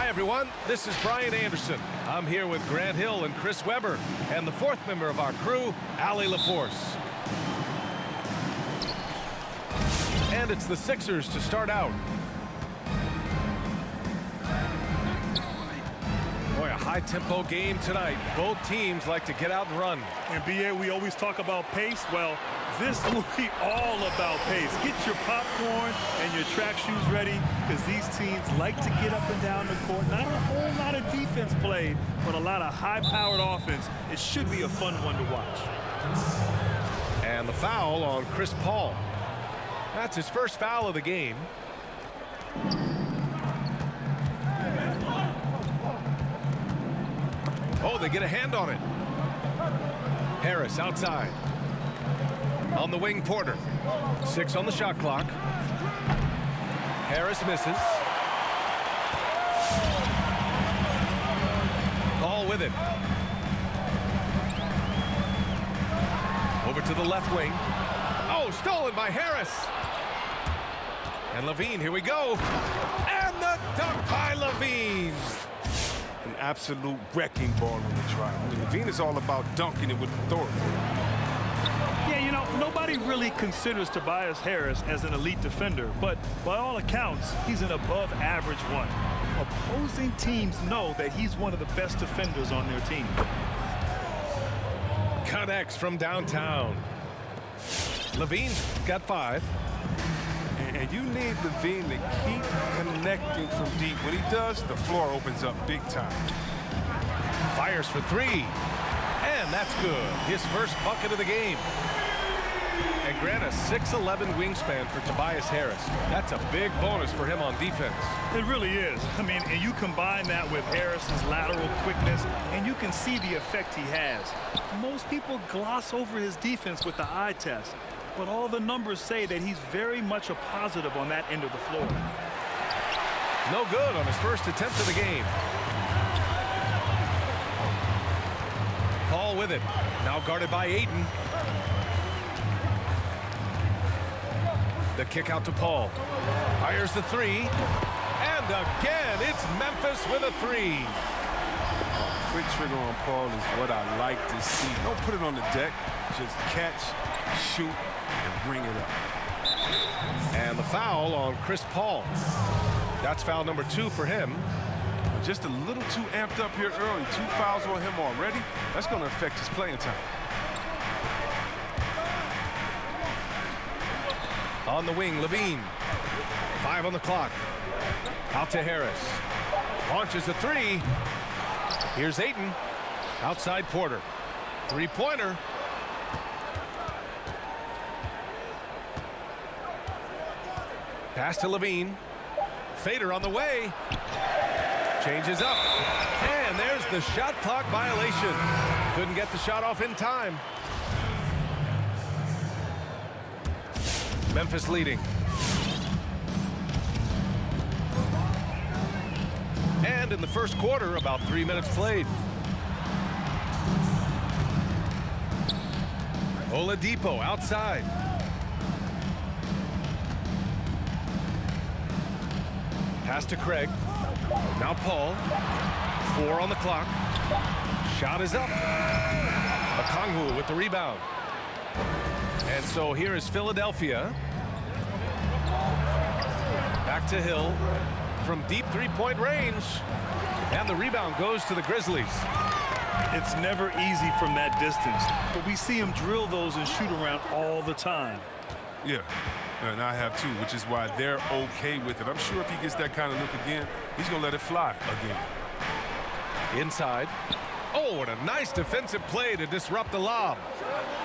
Hi, everyone. This is Brian Anderson. I'm here with Grant Hill and Chris Webber, and the fourth member of our crew, Allie LaForce. And it's the Sixers to start out. Boy, a high-tempo game tonight. Both teams like to get out and run. And BA, we always talk about pace. Well, this will be all about pace. Get your popcorn and your track shoes ready, because these teams like to get up and down the court. Not a whole lot of defense played, but a lot of high-powered offense. It should be a fun one to watch. And the foul on Chris Paul. That's his first foul of the game. Oh, they get a hand on it. Harris outside. On the wing, Porter. 6 on the shot clock. Harris misses. Paul with it. Over to the left wing. Oh, stolen by Harris. And Levine, here we go. And the dunk by Levine. An absolute wrecking ball on the drive. Levine is all about dunking it with authority. Yeah, you know, nobody really considers Tobias Harris as an elite defender, but by all accounts, he's an above-average one. Opposing teams know that he's one of the best defenders on their team. Connects from downtown. Levine's got 5. And you need Levine to keep connecting from deep. When he does, the floor opens up big time. Fires for 3. And that's good. His first bucket of the game. And Grant, a 6'11" wingspan for Tobias Harris. That's a big bonus for him on defense. It really is. I mean, and you combine that with Harris's lateral quickness, and you can see the effect he has. Most people gloss over his defense with the eye test, but all the numbers say that he's very much a positive on that end of the floor. No good on his first attempt of the game. Paul with it. Now guarded by Ayton. The kick out to Paul. Fires the 3. And again, it's Memphis with a 3. Quick trigger on Paul is what I like to see. Don't put it on the deck. Just catch, shoot, and bring it up. And the foul on Chris Paul. That's foul number 2 for him. Just a little too amped up here early. 2 fouls on him already. That's going to affect his playing time. On the wing, Levine. 5 on the clock. Out to Harris. Launches a 3. Here's Ayton. Outside Porter. 3-pointer. Pass to Levine. Fader on the way. Changes up. And there's the shot clock violation. Couldn't get the shot off in time. Memphis leading. And in the first quarter, about 3 minutes played. Oladipo outside. Pass to Craig. Now Paul. 4 on the clock. Shot is up. Okongwu with the rebound. And so here is Philadelphia. Back to Hill from deep 3-point range. And the rebound goes to the Grizzlies. It's never easy from that distance, but we see him drill those and shoot around all the time. Yeah, and I have too, which is why they're okay with it. I'm sure if he gets that kind of look again, he's going to let it fly again. Inside. Oh, and a nice defensive play to disrupt the lob.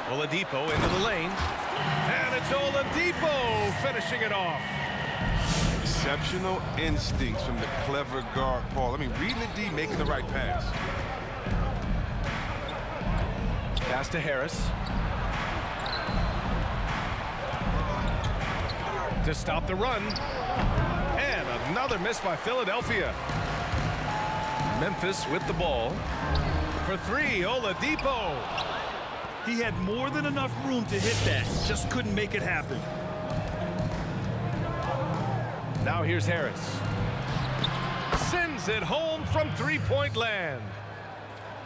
Oladipo into the lane. And it's Oladipo finishing it off. Exceptional instincts from the clever guard, Paul. I mean, reading the D, making the right pass. Pass to Harris. To stop the run. And another miss by Philadelphia. Memphis with the ball. For 3, Oladipo. He had more than enough room to hit that. Just couldn't make it happen. Now here's Harris. Sends drives it home from three-point land.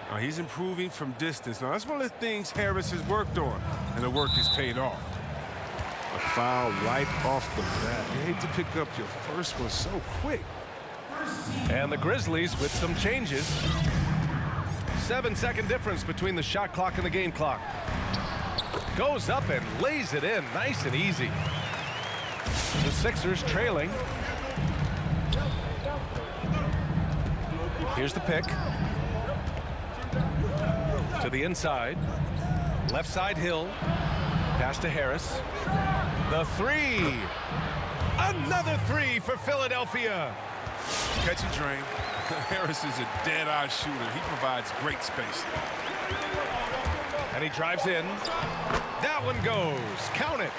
Now he's improving from distance. Now, that's one of the things Harris has worked on, and the work has paid off. A foul right off the bat. You hate to pick up your first one so quick. And the Grizzlies with some changes. 7-second difference between the shot clock and the game clock. Goes up and lays it in nice and easy. The Sixers trailing. Here's the pick. To the inside. Left side Hill. Pass to Harris. The three. Another three for Philadelphia. Catch and drain. Harris is a dead-eye shooter. He provides great space. And he drives in. That one goes. Count it.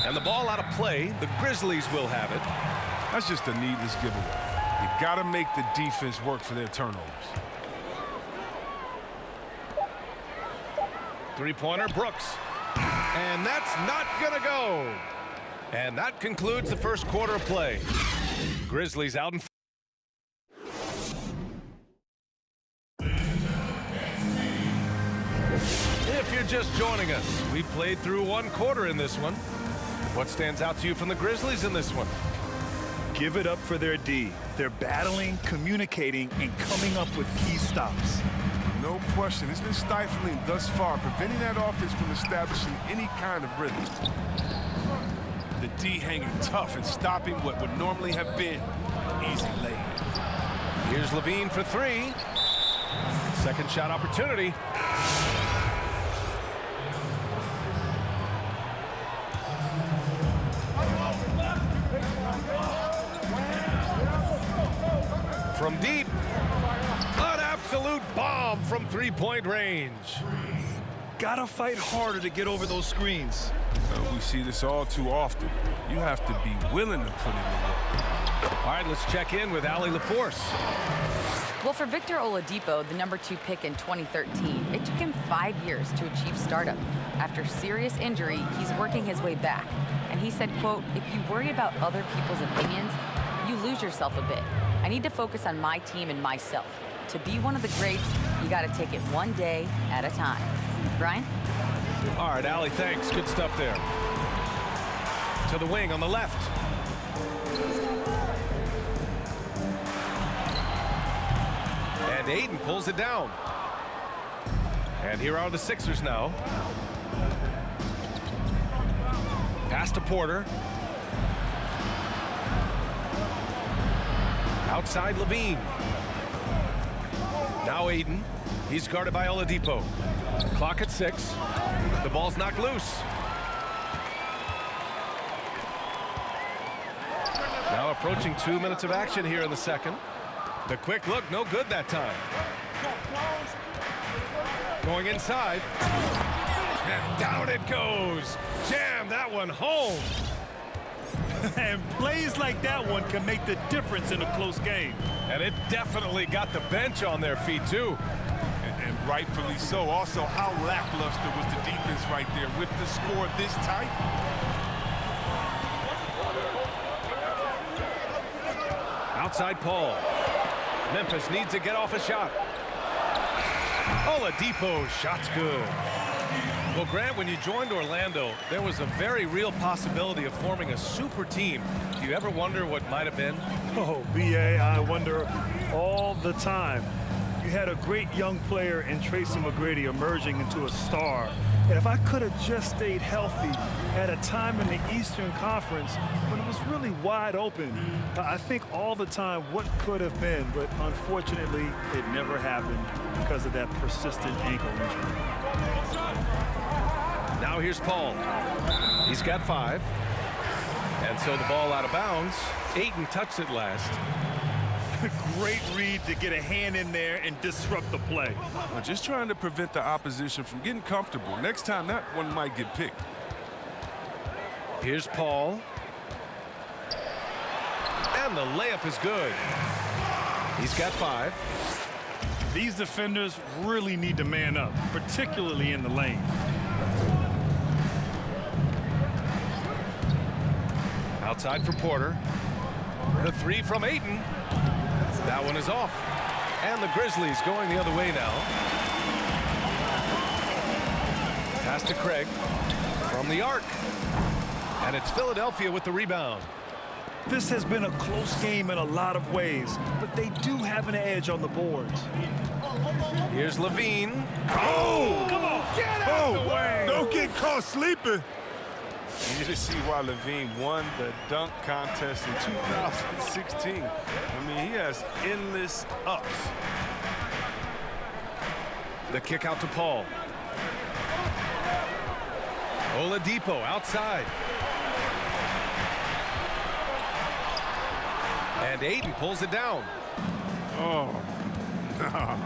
And the ball out of play. The Grizzlies will have it. That's just a needless giveaway. You got to make the defense work for their turnovers. Three-pointer, Brooks. And that's not gonna go. And that concludes the first quarter of play. Grizzlies out in. If you're just joining us, we played through one quarter in this one. What stands out to you from the Grizzlies in this one? Give it up for their D. They're battling, communicating, and coming up with key stops. No question. It's been stifling thus far, preventing that offense from establishing any kind of rhythm. The D hanging tough and stopping what would normally have been an easy lay. Here's Levine for three. Second shot opportunity. From deep. An absolute bomb from three-point range. Gotta fight harder to get over those screens. We see this all too often. You have to be willing to put in the work. All right, let's check in with Allie LaForce. Well, for Victor Oladipo, the #2 pick in 2013, it took him 5 years to achieve stardom. After serious injury, he's working his way back. And he said, quote, "If you worry about other people's opinions, you lose yourself a bit. I need to focus on my team and myself. To be one of the greats, you got to take it one day at a time." Brian? All right, Allie, thanks. Good stuff there. To the wing on the left. And Aiden pulls it down. And here are the Sixers now. Pass to Porter. Outside Levine. Now Aiden. He's guarded by Oladipo. Clock at 6. The ball's knocked loose. Now approaching 2 minutes of action here in the second. The quick look, no good that time. Going inside. And down it goes. Jam that one home. And plays like that one can make the difference in a close game. And it definitely got the bench on their feet, too. And rightfully so. Also, how lackluster was the defense right there with the score this tight? Outside Paul. Memphis needs to get off a shot. Oladipo, shot's good. Well, Grant, when you joined Orlando, there was a very real possibility of forming a super team. Do you ever wonder what might have been? Oh, B.A., I wonder all the time. You had a great young player in Tracy McGrady emerging into a star. And if I could have just stayed healthy at a time in the Eastern Conference when it was really wide open, I think all the time what could have been, but unfortunately it never happened because of that persistent ankle injury. Now here's Paul. He's got 5. And so the ball out of bounds. Ayton touched it last. Great read to get a hand in there and disrupt the play. Well, just trying to prevent the opposition from getting comfortable. Next time, that one might get picked. Here's Paul. And the layup is good. He's got 5. These defenders really need to man up, particularly in the lane. Outside for Porter. The three from Ayton. That one is off. And the Grizzlies going the other way now. Pass to Craig from the arc. And it's Philadelphia with the rebound. This has been a close game in a lot of ways, but they do have an edge on the boards. Here's Levine. Oh, come on, get out of the way. Don't get caught sleeping. You just see why Levine won the dunk contest in 2016. I mean, he has endless ups. The kick out to Paul. Oladipo outside. And Ayton pulls it down. Oh, nah.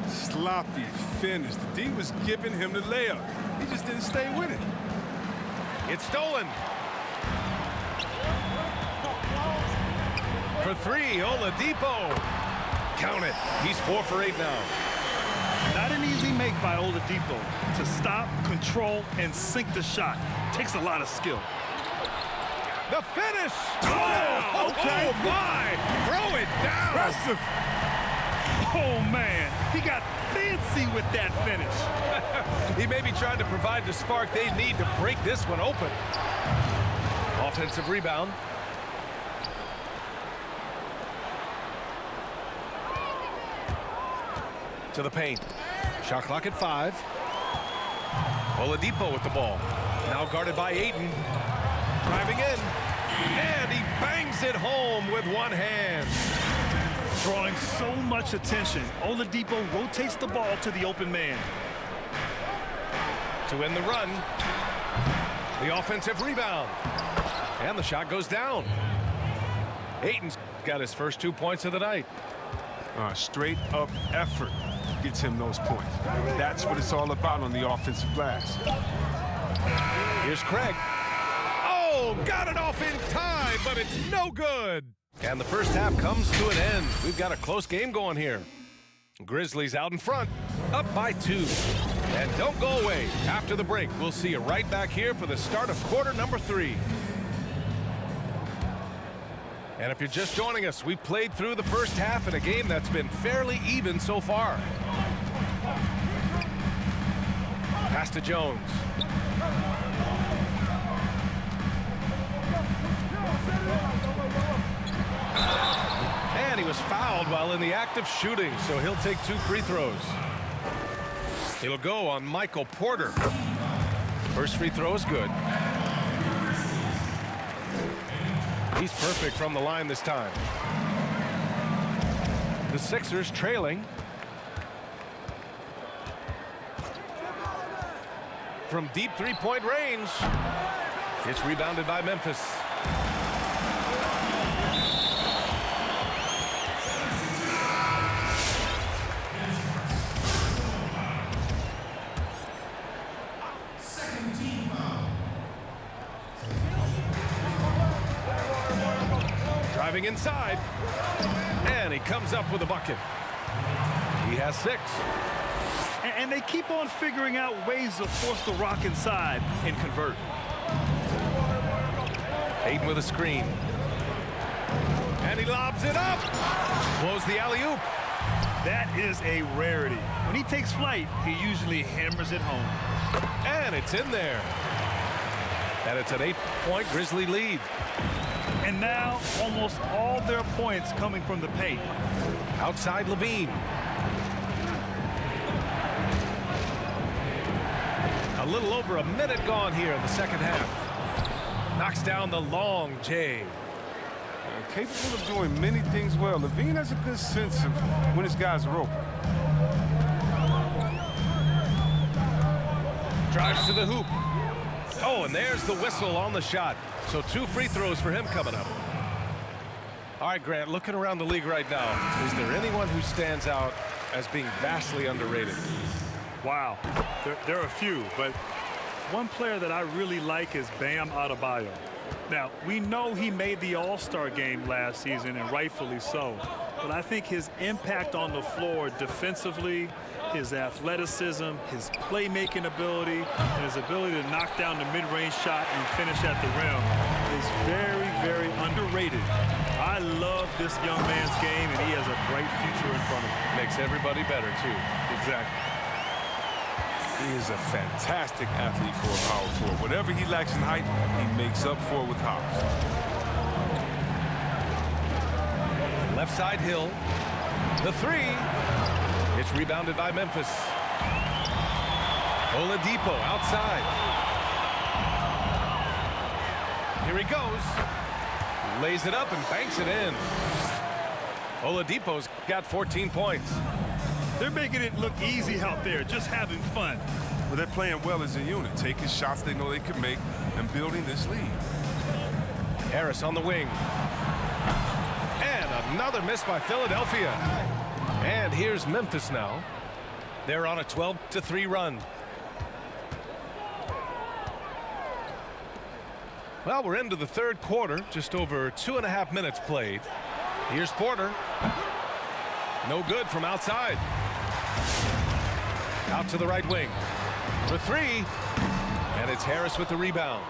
Sloppy finish. The D was giving him the layup. He just didn't stay with it. It's stolen. For three, Oladipo. Count it. He's 4 for 8 now. Not an easy make by Oladipo to stop, control, and sink the shot. Takes a lot of skill. The finish. Oh, okay. Oh, my. Throw it down. Impressive. Oh, man. He got fancy with that finish. He may be trying to provide the spark they need to break this one open. Offensive rebound. To the paint. Shot clock at 5. Oladipo with the ball. Now guarded by Ayton. Driving in. And he bangs it home with one hand. Drawing so much attention, Oladipo rotates the ball to the open man. To end the run. The offensive rebound. And the shot goes down. Ayton's got his first 2 points of the night. Straight up effort gets him those points. That's what it's all about on the offensive glass. Here's Craig. Oh, got it off in time, but it's no good. And the first half comes to an end. We've got a close game going here. Grizzlies out in front, up by 2. And don't go away. After the break, we'll see you right back here for the start of quarter number 3. And if you're just joining us, we played through the first half in a game that's been fairly even so far. Pass to Jones. And he was fouled while in the act of shooting, so he'll take 2 free throws. It'll go on Michael Porter. First free throw is good. He's perfect from the line this time. The Sixers trailing. From deep three-point range. It's rebounded by Memphis. Driving inside, and he comes up with a bucket. He has 6. And they keep on figuring out ways to force the rock inside and convert. Ayton with a screen. And he lobs it up. Blows the alley-oop. That is a rarity. When he takes flight, he usually hammers it home. And it's in there. And it's an 8-point Grizzly lead. And now almost all their points coming from the paint. Outside Levine. A little over a minute gone here in the second half. Knocks down the long J. Capable of doing many things well. Levine has a good sense of when his guys are open. Drives to the hoop. Oh, and there's the whistle on the shot. So 2 free throws for him coming up. All right, Grant, looking around the league right now, is there anyone who stands out as being vastly underrated? Wow, there are a few, but one player that I really like is Bam Adebayo. Now, we know he made the All-Star game last season, and rightfully so. But I think his impact on the floor defensively, his athleticism, his playmaking ability, and his ability to knock down the mid-range shot and finish at the rim is very, very underrated. I love this young man's game, and he has a bright future in front of him. Makes everybody better, too. Exactly. He is a fantastic athlete for a power forward. Whatever he lacks in height, he makes up for it with hops. Left side Hill. The three. It's rebounded by Memphis. Oladipo outside. Here he goes. Lays it up and banks it in. Oladipo's got 14 points. They're making it look easy out there, just having fun. Well, they're playing well as a unit, taking shots they know they can make and building this lead. Harris on the wing. And another miss by Philadelphia. And here's Memphis now. They're on a 12-3 run. Well, we're into the third quarter, just over 2.5 minutes played. Here's Porter. No good from outside. Out to the right wing for three. And it's Harris with the rebound.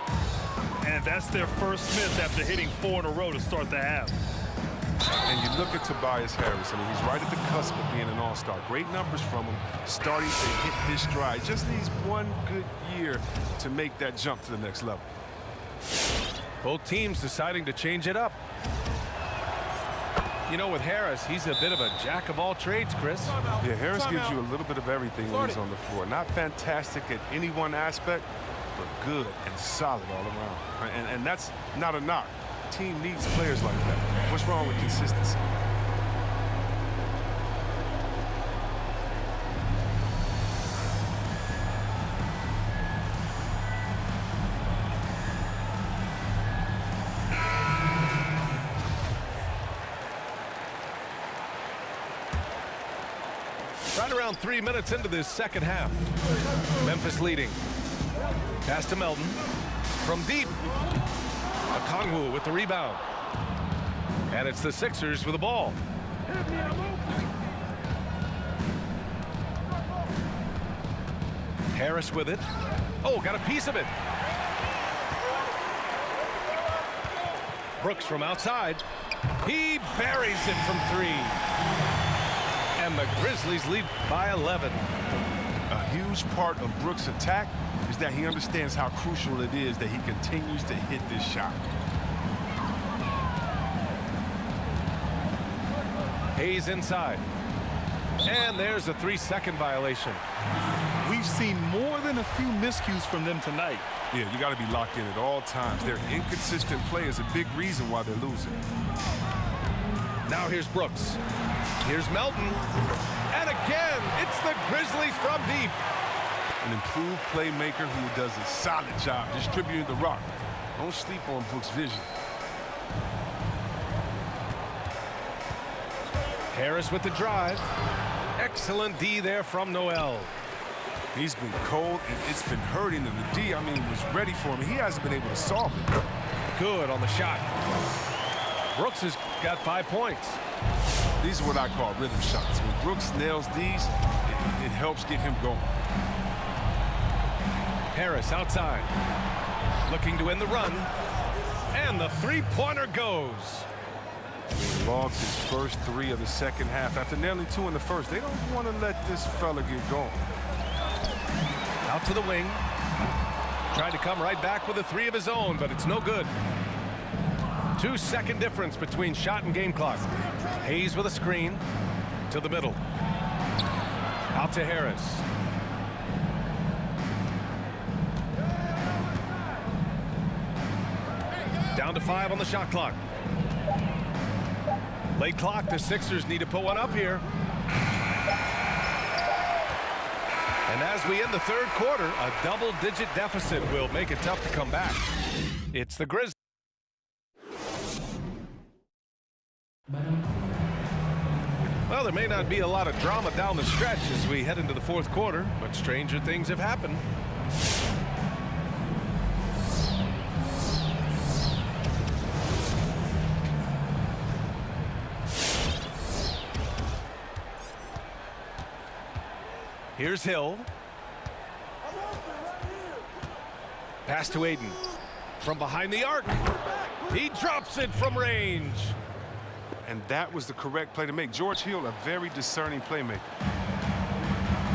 And that's their first miss after hitting 4 in a row to start the half. And you look at Tobias Harris. I mean, he's right at the cusp of being an all-star. Great numbers from him, starting to hit his stride. Just needs one good year to make that jump to the next level. Both teams deciding to change it up. You know, with Harris, he's a bit of a jack of all trades, Chris. Yeah, Harris gives you a little bit of everything when he's on the floor. Not fantastic at any one aspect, but good and solid all around. And that's not a knock. The team needs players like that. What's wrong with consistency? Right around 3 minutes into this second half. Memphis leading. Pass to Melton. From deep. Okongwu with the rebound. And it's the Sixers with the ball. Harris with it. Oh, got a piece of it. Brooks from outside. He buries it from three. And the Grizzlies lead by 11. A huge part of Brooks' attack is that he understands how crucial it is that he continues to hit this shot. Hayes inside. And there's a 3-second violation. We've seen more than a few miscues from them tonight. Yeah, you got to be locked in at all times. Their inconsistent play is a big reason why they're losing. Now here's Brooks. Here's Melton. And again, it's the Grizzlies from deep. An improved playmaker who does a solid job distributing the rock. Don't sleep on Brooks' vision. Harris with the drive. Excellent D there from Noel. He's been cold, and it's been hurting him. The D, I mean, was ready for him. He hasn't been able to solve it. Good on the shot. Brooks has got 5 points. These are what I call rhythm shots. When Brooks nails these, it helps get him going. Harris outside. Looking to end the run. And the three-pointer goes. He logs his first 3 of the second half. After nailing 2 in the first, they don't want to let this fella get going. Out to the wing. Tried to come right back with a 3 of his own, but it's no good. 2-second difference between shot and game clock. Hayes with a screen to the middle. Out to Harris. Down to 5 on the shot clock. Late clock, the Sixers need to put one up here. And as we end the third quarter, a double-digit deficit will make it tough to come back. It's the Grizzlies. Well, there may not be a lot of drama down the stretch as we head into the fourth quarter, but stranger things have happened. Here's Hill. Pass to Aiden. From behind the arc. He drops it from range. And that was the correct play to make. George Hill, a very discerning playmaker.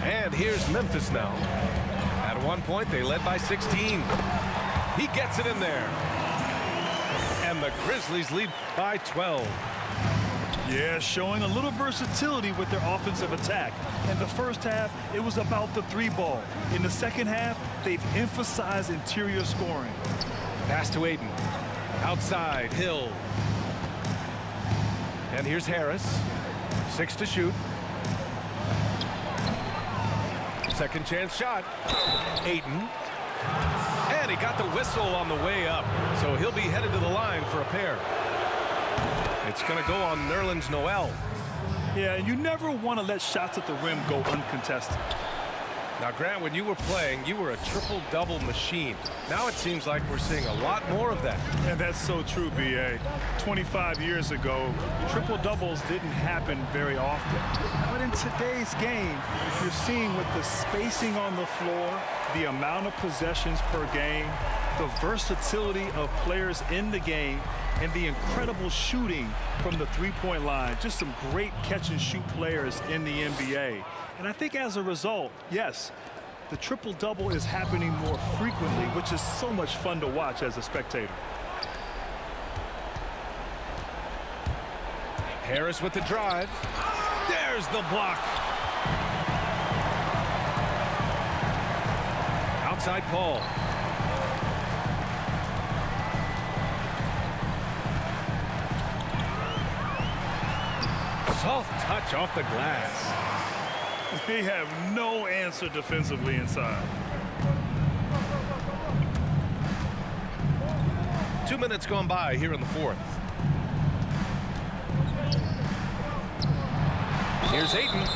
And here's Memphis now. At one point, they led by 16. He gets it in there. And the Grizzlies lead by 12. Yeah, showing a little versatility with their offensive attack. In the first half, it was about the three ball. In the second half, they've emphasized interior scoring. Pass to Ayton. Outside, Hill. And here's Harris. 6 to shoot. Second chance shot. Ayton. And he got the whistle on the way up. So he'll be headed to the line for a pair. It's going to go on Nerlens Noel. Yeah, and you never want to let shots at the rim go uncontested. Now, Grant, when you were playing, you were a triple-double machine. Now it seems like we're seeing a lot more of that. And that's so true, B.A. 25 years ago, triple-doubles didn't happen very often. But in today's game, you're seeing with the spacing on the floor, the amount of possessions per game, the versatility of players in the game, and the incredible shooting from the three-point line. Just some great catch-and-shoot players in the NBA. And I think as a result, yes, the triple-double is happening more frequently, which is so much fun to watch as a spectator. Harris with the drive. There's the block. Outside Paul. Soft touch off the glass. They have no answer defensively inside. 2 minutes gone by here in the fourth. Here's Ayton.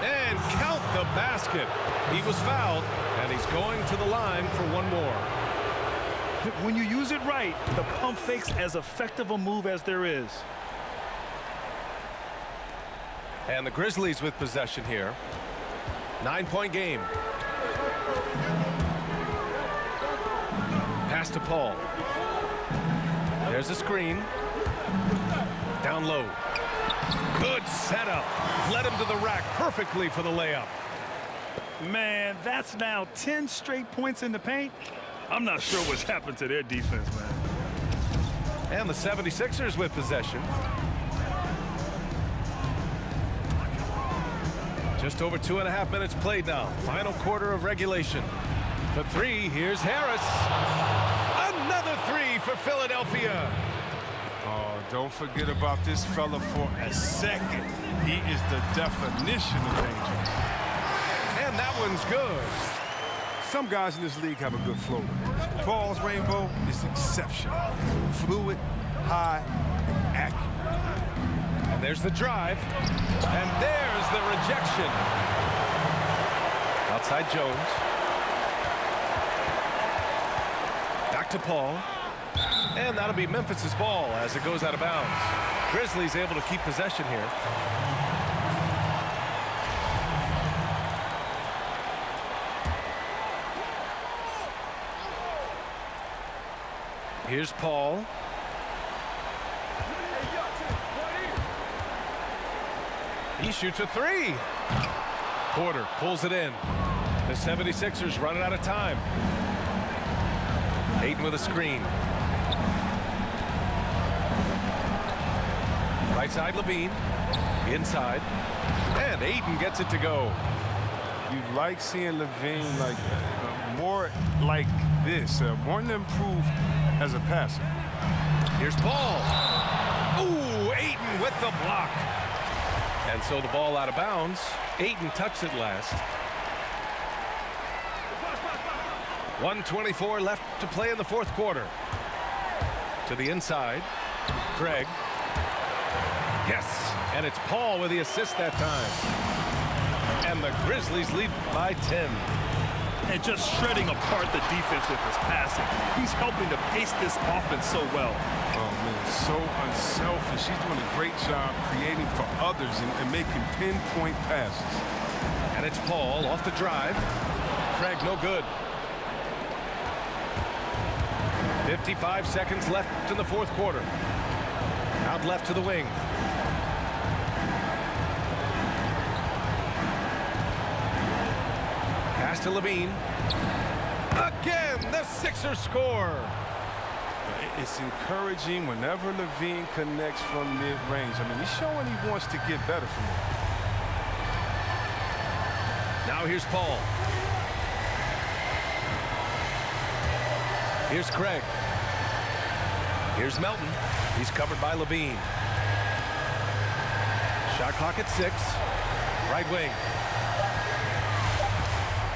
And count the basket. He was fouled, and he's going to the line for one more. When you use it right, the pump fake's as effective a move as there is. And the Grizzlies with possession here. 9-point game. Pass to Paul. There's a screen. Down low. Good setup. Led him to the rack perfectly for the layup. Man, that's now 10 straight points in the paint. I'm not sure what's happened to their defense, man. And the 76ers with possession. Just over 2.5 minutes played now. Final quarter of regulation. For three, here's Harris. Another three for Philadelphia. Oh, don't forget about this fella for a second. He is the definition of dangerous. And that one's good. Some guys in this league have a good floater. Paul's rainbow is exceptional. Fluid, high, and accurate. And there's the drive. And there's the rejection. Outside Jones. Back to Paul. And that'll be Memphis's ball as it goes out of bounds. Grizzlies able to keep possession here. Here's Paul. He shoots a three. Porter pulls it in. The 76ers running out of time. Ayton with a screen. Right side Levine. Inside. And Ayton gets it to go. You like seeing Levine like more like this, wanting to improve as a passer. Here's Paul. Ooh, Ayton with the block. And so the ball out of bounds. Ayton touched it last. 1:24 left to play in the fourth quarter. To the inside. Craig. Yes. And it's Paul with the assist that time. And the Grizzlies lead by 10. And just shredding apart the defense with his passing. He's helping to pace this offense so well. Oh, man, so unselfish. He's doing a great job creating for others and making pinpoint passes. And it's Paul off the drive. Craig no good. 55 seconds left in the fourth quarter. Out left to the wing. Pass to Levine. Again, the Sixers score. It's encouraging whenever Levine connects from mid-range. I mean, he's showing he wants to get better from it. Now here's Paul. Here's Craig. Here's Melton. He's covered by Levine. Shot clock at 6. Right wing.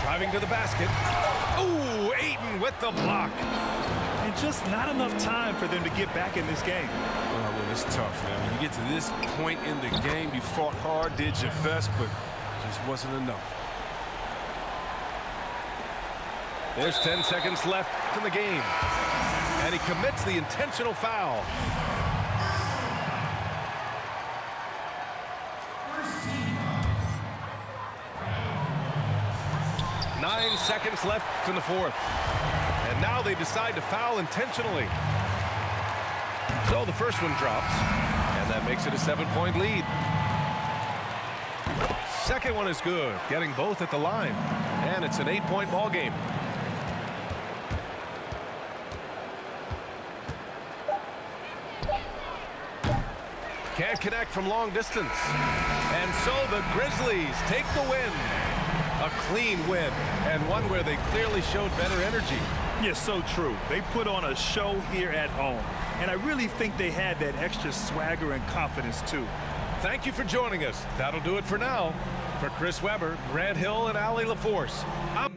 Driving to the basket. Ooh, Ayton with the block. And just not enough time for them to get back in this game. Well, it's tough, man. When you get to this point in the game, you fought hard, did your best, but just wasn't enough. There's 10 seconds left in the game. And he commits the intentional foul. Nine seconds left in the fourth. And now they decide to foul intentionally. So the first one drops, and that makes it a 7-point lead. Second one is good, getting both at the line. And it's an 8-point ball game. Can't connect from long distance. And so the Grizzlies take the win. A clean win, and one where they clearly showed better energy. Yes, so true. They put on a show here at home, and I really think they had that extra swagger and confidence, too. Thank you for joining us. That'll do it for now. For Chris Webber, Grant Hill, and Allie LaForce, I'm